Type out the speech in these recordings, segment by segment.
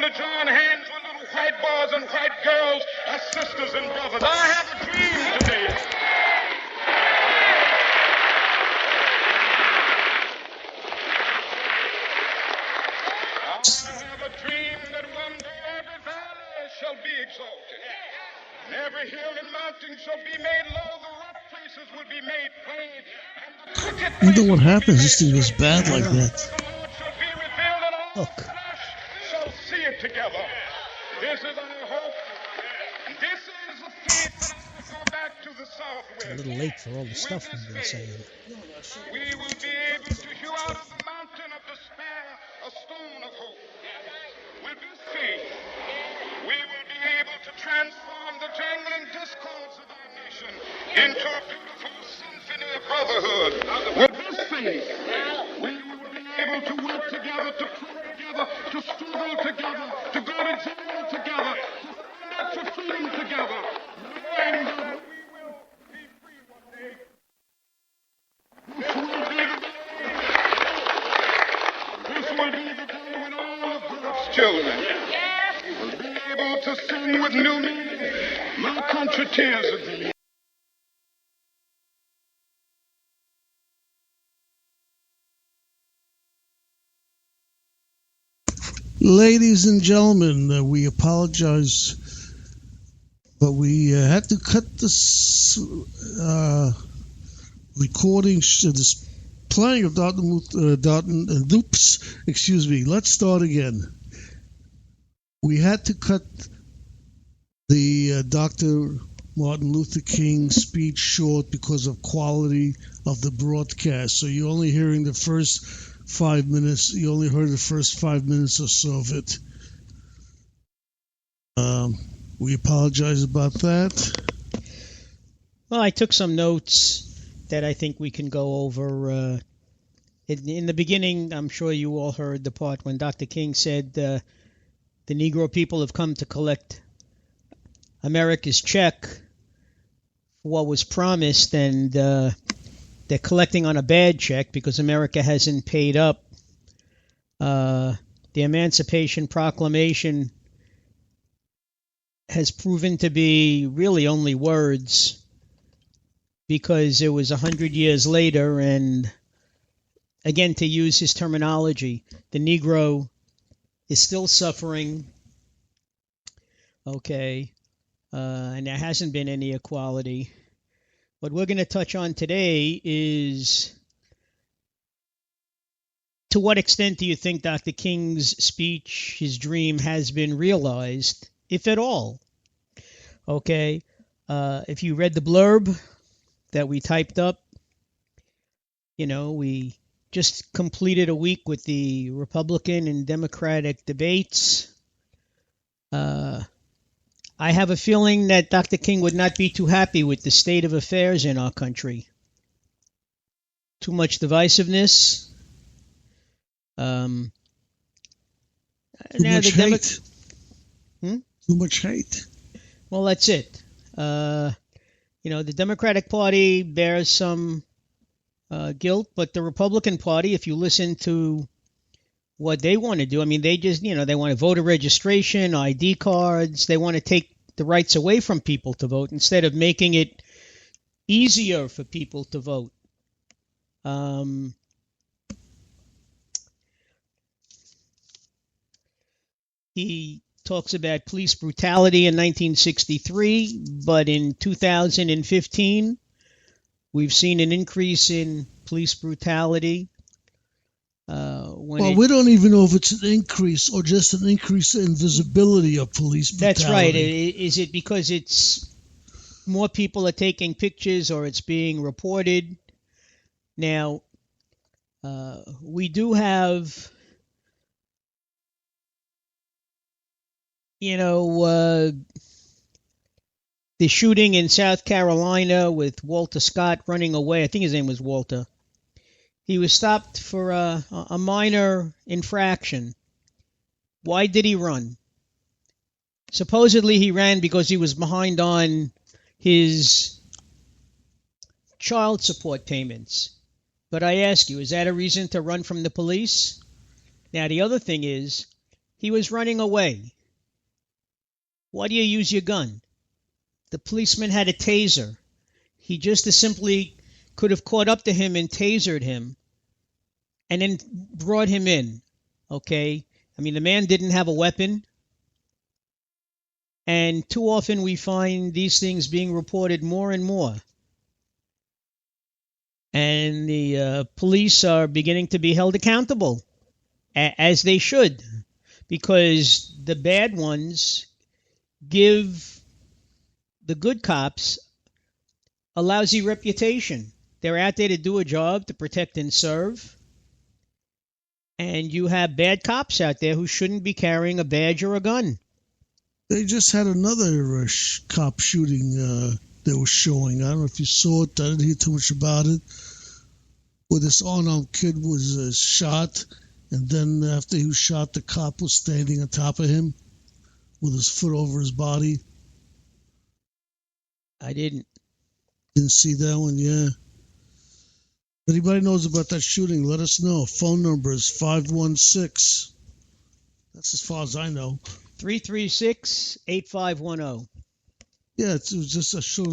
to join hands with little white boys and white girls as sisters and brothers. I have a dream today. I have a dream that one day every valley shall be exalted. And every hill and mountain shall be made low, the rough places will be made plain, and the crooked I wonder what places happens. will This be thing made was straight. bad like that. The Lord shall be revealed, and all Look. flesh shall see it together. This is our hope. This is the faith that I will go back to the south with. A little late for all the stuff we've been saying. We will be able to hew out of the mountain of despair a stone of hope. With this faith, we will be able to transform the jangling discords of our nation into a beautiful symphony of brotherhood. With this faith, we will be able to work together, to pray together, to struggle together, to go to jail together, to stand up for freedom together, knowing that we will be free one day. This will be the day when all of God's children will be able to sing with new meaning, My Country Tears of Thee. Ladies and gentlemen, we apologize, but we had to cut this recording, this playing of excuse me, let's start again. We had to cut the Dr. Martin Luther King speech short because of quality of the broadcast. So you're only hearing the first 5 minutes. You only heard the first 5 minutes or so of it. We apologize about that. Well, I took some notes that I think we can go over. In the beginning, I'm sure you all heard the part when Dr. King said the Negro people have come to collect America's check for what was promised, and they're collecting on a bad check because America hasn't paid up. The Emancipation Proclamation has proven to be really only words, because it was 100 years later, and again, to use his terminology, the Negro is still suffering, okay, and there hasn't been any equality. What we're going to touch on today is, to what extent do you think Dr. King's speech, his dream, has been realized, if at all? Okay, if you read the blurb that we typed up, you know, we just completed a week with the Republican and Democratic debates. I have a feeling that Dr. King would not be too happy with the state of affairs in our country. Too much divisiveness. Too much hate. Too much hate. Well, that's it. You know, the Democratic Party bears some guilt, but the Republican Party, if you listen to what they want to do, I mean, they just, you know, they want voter registration, ID cards. They want to take the rights away from people to vote instead of making it easier for people to vote. He talks about police brutality in 1963, but in 2015, we've seen an increase in police brutality. We don't even know if it's an increase or just an increase in visibility of police brutality. That's right. Is it because it's more people are taking pictures, or it's being reported? Now, we do have, you know, the shooting in South Carolina with Walter Scott running away. I think his name was Walter. He was stopped for a minor infraction. Why did he run? Supposedly he ran because he was behind on his child support payments. But I ask you, is that a reason to run from the police? Now, the other thing is, He was running away. Why do you use your gun? The policeman had a taser. He just as simply could have caught up to him and tasered him and then brought him in. Okay? I mean, the man didn't have a weapon. And too often we find these things being reported more and more. And the police are beginning to be held accountable, as they should, because the bad ones give the good cops a lousy reputation. They're out there to do a job, to protect and serve. And you have bad cops out there who shouldn't be carrying a badge or a gun. They just had another cop shooting they were showing. I don't know if you saw it. I didn't hear too much about it. Where this unarmed kid was shot, and then after he was shot, the cop was standing on top of him with his foot over his body. I didn't see that one, yeah. If anybody knows about that shooting, let us know. Phone number is 516. That's as far as I know. 336-8510. Yeah, it was just I saw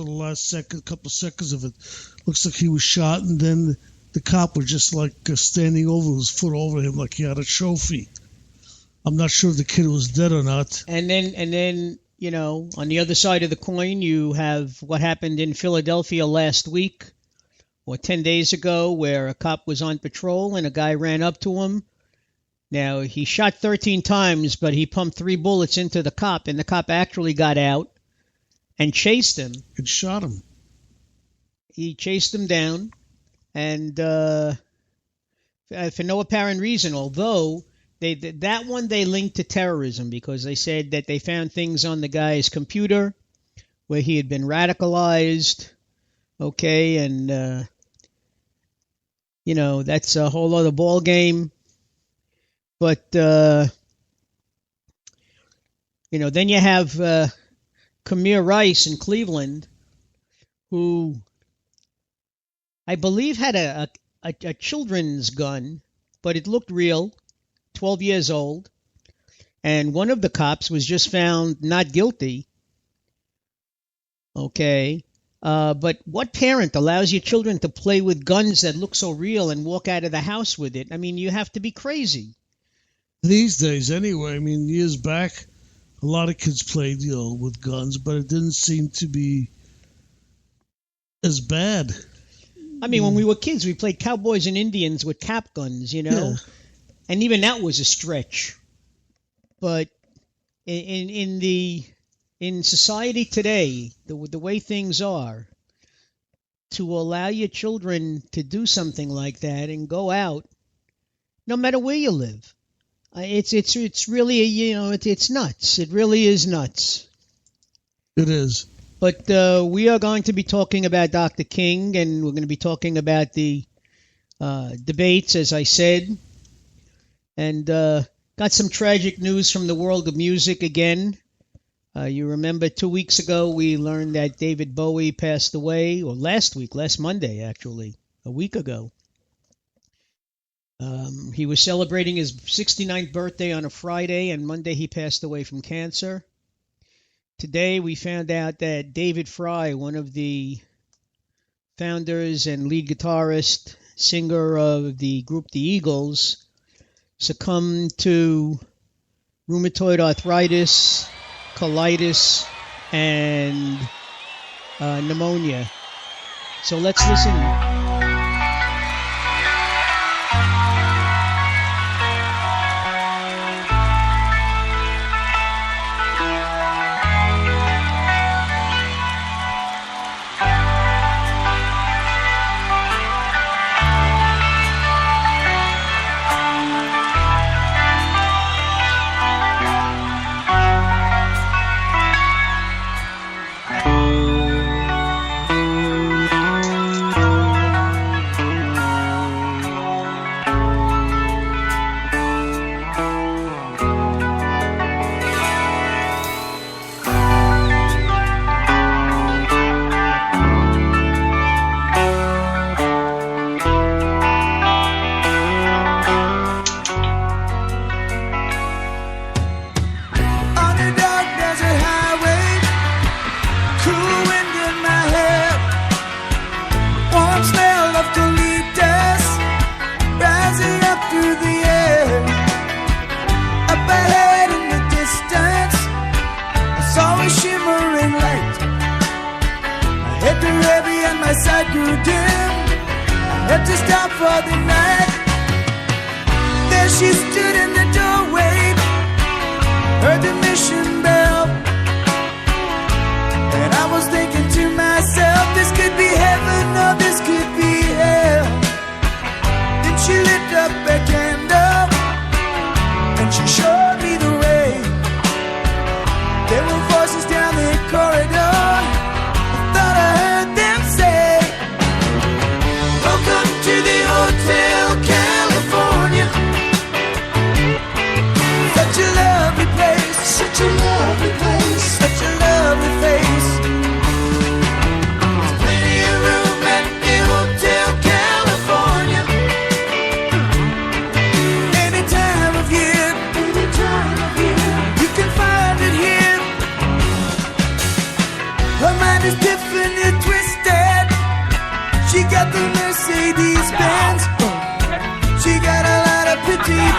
the last couple of seconds of it. Looks like he was shot, and then the cop was just like standing over his foot over him like he had a trophy. I'm not sure if the kid was dead or not. And then you know, on the other side of the coin, you have what happened in Philadelphia last week or 10 days ago, where a cop was on patrol and a guy ran up to him. Now, he shot 13 times, but he pumped 3 bullets into the cop, and the cop actually got out and chased him. And shot him. He chased him down, and for no apparent reason, although that one they linked to terrorism, because they said that they found things on the guy's computer where he had been radicalized, okay, and, you know, that's a whole other ball game. But, you know, then you have Kamir Rice in Cleveland, who I believe had a children's gun, but it looked real, 12 years old. And one of the cops was just found not guilty. Okay. But what parent allows your children to play with guns that look so real and walk out of the house with it? I mean, you have to be crazy. These days, anyway. I mean, years back, a lot of kids played, you know, with guns, but it didn't seem to be as bad. I mean, when we were kids, we played cowboys and Indians with cap guns, you know, and even that was a stretch. But in society today, the way things are, to allow your children to do something like that and go out, no matter where you live, it's really, you know, it's nuts. It really is nuts. It is. But we are going to be talking about Dr. King, and we're going to be talking about the debates, as I said, and got some tragic news from the world of music again. You remember 2 weeks ago we learned that David Bowie passed away, or last Monday actually, a week ago. He was celebrating his 69th birthday on a Friday, and Monday he passed away from cancer. Today we found out that David Fry, one of the founders and lead guitarist, singer of the group The Eagles, succumbed to rheumatoid arthritis, colitis, and pneumonia. So let's listen.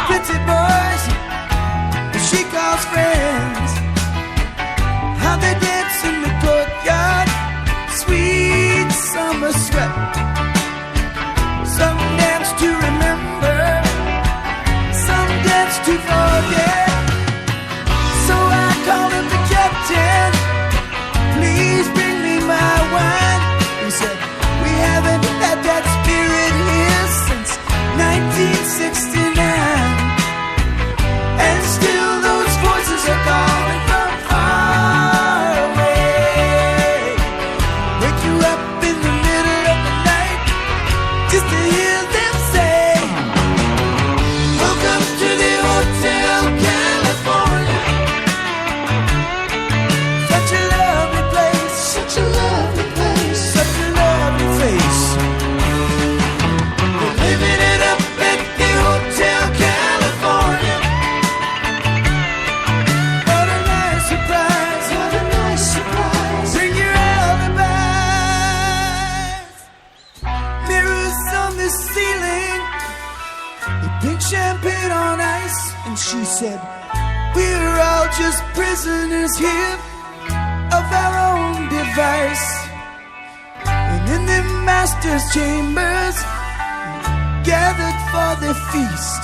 pretty boys she calls friends, how they dance in the courtyard, sweet summer sweat. Some dance to remember, some dance to forget. So I called him the captain, please bring me my wine. He said, we haven't had that spirit here since 1969. And still those voices are calling from far away. Wake you up in the middle of the night just to hear them say, welcome to the Hotel California. Such a lovely place, such a lovely place, such a lovely face. We're living it up at the Hotel California. What a nice surprise, what a nice surprise. Bring your alibis. Mirrors on the ceiling, the pink champagne on ice. And she said, we're all just prisoners here of our own device. And in the master's chambers, gathered for the feast,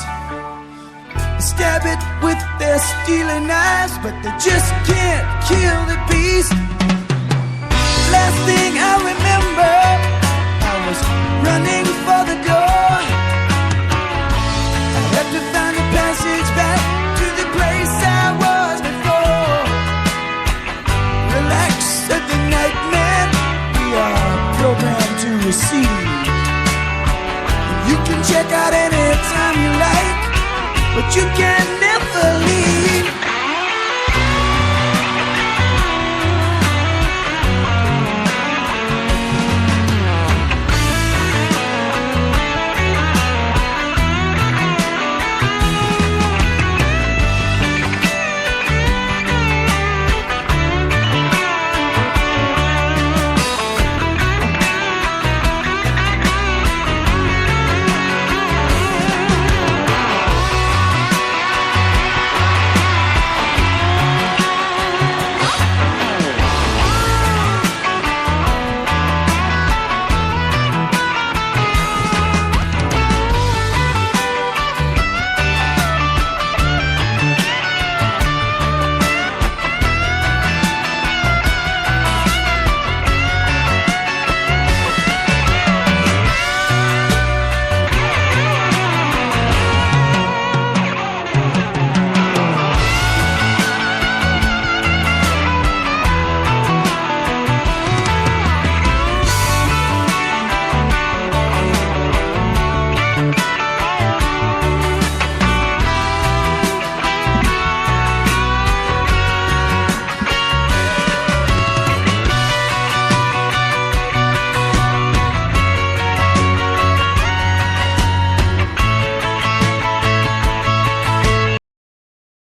stab it with their stealing knives, but they just can't kill the beast. Last thing I remember, I was running for the door. I had to find a passage back to the place I was before. Relax, said the nightman, we are programmed to receive. You can check out anytime you like, but you can never leave.